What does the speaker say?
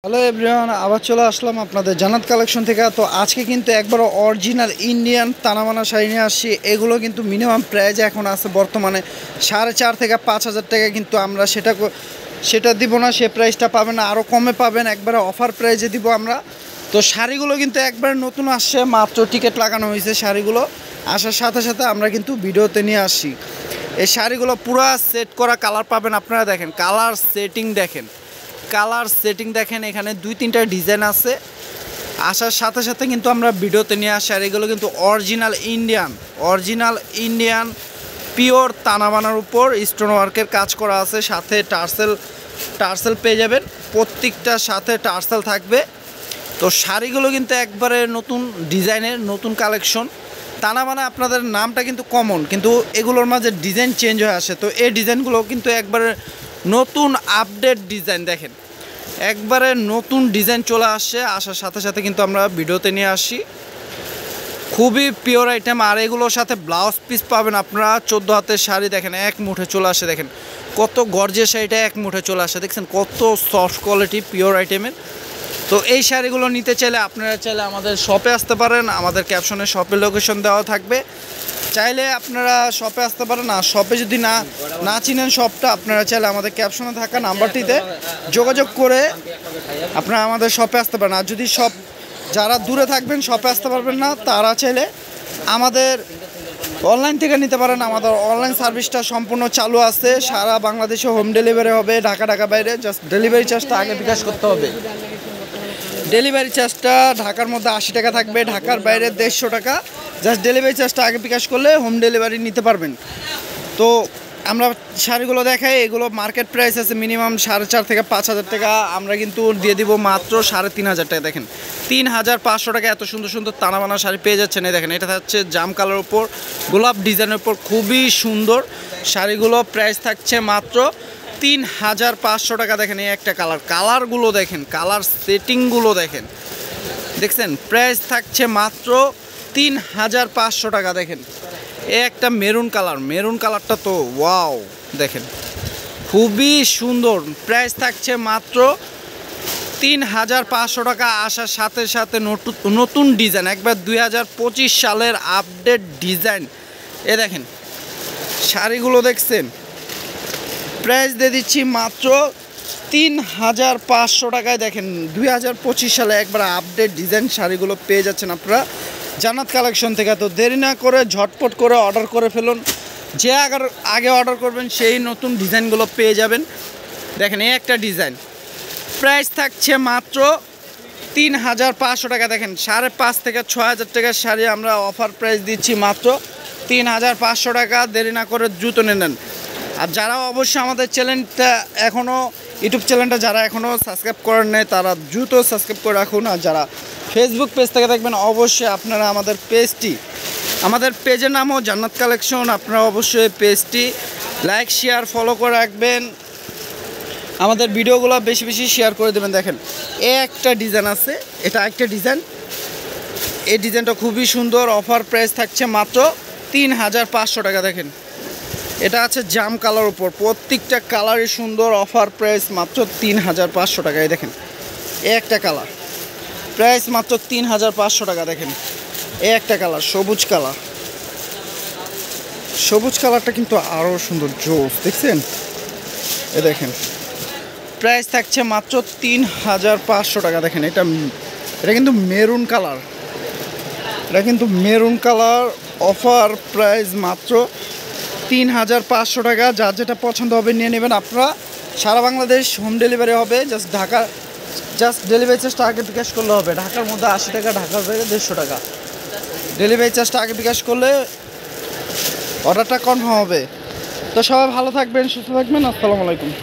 Hello everyone, আবার চলে আসলাম আপনাদের জান্নাত কালেকশন থেকে। তো আজকে কিন্তু একবার অরিজিনাল ইন্ডিয়ান তানাবানা শাড়ি নিয়ে আসছি। এগুলো কিন্তু মিনিমাম প্রাইস এখন আছে বর্তমানে 4,500 থেকে 5,000 টাকা, কিন্তু আমরা সেটা দিব না, সে প্রাইসটা পাবেন না, আরও কমে পাবেন, একবারে অফার প্রাইসে দিব আমরা। তো শাড়িগুলো কিন্তু একবার নতুন আসছে, মাত্র টিকিট লাগানো হয়েছে। শাড়িগুলো আসার সাথে সাথে আমরা কিন্তু ভিডিওতে নিয়ে আসছি। এই শাড়িগুলো পুরো সেট করা কালার পাবেন আপনারা। দেখেন কালার সেটিং দেখেন, এখানে 2-3টা ডিজাইন আছে। আসার সাথে সাথে কিন্তু আমরা ভিডিওতে নিয়ে আসি। আর এগুলো কিন্তু অরিজিনাল ইন্ডিয়ান পিওর তানাবানার উপর স্টোন ওয়ার্কের কাজ করা আছে, সাথে টার্সেল পেয়ে যাবেন, প্রত্যেকটার সাথে টার্সেল থাকবে। তো শাড়িগুলো কিন্তু একবারে নতুন ডিজাইনের, নতুন কালেকশন। তানাবানা আপনাদের নামটা কিন্তু কমন, কিন্তু এগুলোর মাঝে ডিজাইন চেঞ্জ হয়ে আসে। তো এই ডিজাইনগুলো কিন্তু একবারে নতুন আপডেট ডিজাইন। দেখেন একবারে নতুন ডিজাইন চলে আসছে, আসার সাথে সাথে কিন্তু আমরা ভিডিওতে নিয়ে আসি। খুবই পিওর আইটেম। আর এগুলোর সাথে ব্লাউজ পিস পাবেন আপনারা। 14 হাতের শাড়ি দেখেন এক মুঠে চলে আসে। দেখেন কত গর্জিয়াস শাড়িটা এক মুঠে চলে আসে, দেখছেন কত সফট কোয়ালিটি পিওর আইটেমের। তো এই শাড়িগুলো নিতে চাইলে আপনারা আমাদের শপে আসতে পারেন। আমাদের ক্যাপশনে শপের লোকেশন দেওয়া থাকবে, চাইলে আপনারা শপে আসতে পারেন। আর শপে যদি না চিনেন শপটা, আপনারা চাইলে আমাদের ক্যাপশনে থাকা নাম্বারটিতে যোগাযোগ করে আপনারা আমাদের শপে আসতে পারেন। আর যদি যারা দূরে থাকবেন, শপে আসতে পারবেন না, তারা চাইলে আমাদের অনলাইন থেকে নিতে পারেন। আমাদের অনলাইন সার্ভিসটা সম্পূর্ণ চালু আছে, সারা বাংলাদেশে হোম ডেলিভারি হবে। ঢাকা বাইরে জাস্ট ডেলিভারি চার্জটা আগে বিকাশ করতে হবে। ডেলিভারি চার্জটা ঢাকার মধ্যে 80 টাকা থাকবে, ঢাকার বাইরে 150 টাকা। জাস্ট ডেলিভারি চার্জটা আগে বিকাশ করলে হোম ডেলিভারি নিতে পারবেন। তো আমরা শাড়িগুলো দেখাই, এগুলো মার্কেট প্রাইস আছে মিনিমাম 4,500 থেকে 5,000 টাকা। আমরা কিন্তু দিয়ে দিব মাত্র 3,500 টাকা। দেখেন 3,500 টাকা এত সুন্দর সুন্দর তানাবানা শাড়ি পেয়ে যাচ্ছেন। এই দেখেন, এটা হচ্ছে জাম কালার উপর গোলাপ ডিজাইনের উপর, খুবই সুন্দর শাড়িগুলো। প্রাইস থাকছে মাত্র 3,500 টাকা। দেখেন এই একটা কালারগুলো দেখেন, কালার সেটিংগুলো দেখছেন। প্রাইস থাকছে মাত্র 3,500 টাকা। দেখেন এ একটা মেরুন কালারটা তো ওয়াও, দেখেন খুবই সুন্দর। প্রাইস থাকছে মাত্র 3,500 টাকা। আসার সাথে সাথে নতুন ডিজাইন, একবার 2025 সালের আপডেট ডিজাইন। এ দেখেন শাড়িগুলো দেখছেন, প্রাইস দিয়ে দিচ্ছি মাত্র 3,500 টাকায়। দেখেন 2025 সালে একবার আপডেট ডিজাইন শাড়িগুলো পেয়ে যাচ্ছেন আপনারা জান্নাত কালেকশন থেকে। তো দেরি না করে ঝটপট করে অর্ডার করে ফেলুন। যে আগে অর্ডার করবেন সেই নতুন ডিজাইনগুলো পেয়ে যাবেন। দেখেন এই একটা ডিজাইন, প্রাইস থাকছে মাত্র 3,500 টাকা। দেখেন 5,500 থেকে 6,000 টাকার শাড়ি আমরা অফার প্রাইস দিচ্ছি মাত্র 3,500 টাকা। দেরি না করে দ্রুত নেন। আর যারা অবশ্যই আমাদের চ্যানেলটা ইউটিউব চ্যানেলটা যারা এখনও সাবস্ক্রাইব করেন নাই, তারা দ্রুত সাবস্ক্রাইব করে রাখুন। আর যারা ফেসবুক পেজ থেকে দেখবেন, অবশ্যই আপনারা আমাদের পেজের নামও জান্নাত কালেকশন, আপনারা অবশ্যই পেজটি লাইক শেয়ার ফলো করে রাখবেন। আমাদের ভিডিওগুলো বেশি বেশি শেয়ার করে দেবেন। দেখেন এ একটা ডিজাইন আছে, এটা একটা ডিজাইন। এই ডিজাইনটা খুবই সুন্দর। অফার প্রাইস থাকছে মাত্র 3,500 টাকা। দেখেন এটা আছে জাম কালার উপর, প্রত্যেকটা কালারই সুন্দর। অফার প্রাইস মাত্র 3,500 টাকায়। দেখেন এ একটা কালার, প্রাইস মাত্র 3,500 টাকা। দেখেন এ একটা কালার, সবুজ কালারটা কিন্তু আরও সুন্দর, জোস, দেখছেন। এ দেখেন প্রাইস থাকছে মাত্র 3,500 টাকা। দেখেন এটা কিন্তু মেরুন কালার। অফার প্রাইস মাত্র 3,500 টাকা। যার যেটা পছন্দ হবে নিয়ে নেবেন আপনারা। সারা বাংলাদেশ হোম ডেলিভারি হবে। জাস্ট ডেলিভারি চার্জটা আগে বিকাশ করলে হবে। ঢাকার মধ্যে 80 টাকা, ঢাকার বাইরে 150 টাকা। ডেলিভারি চার্জটা আগে বিকাশ করলে অর্ডারটা কনফার্ম হবে। তো সবাই ভালো থাকবেন, সুস্থ থাকবেন। আসসালামু আলাইকুম।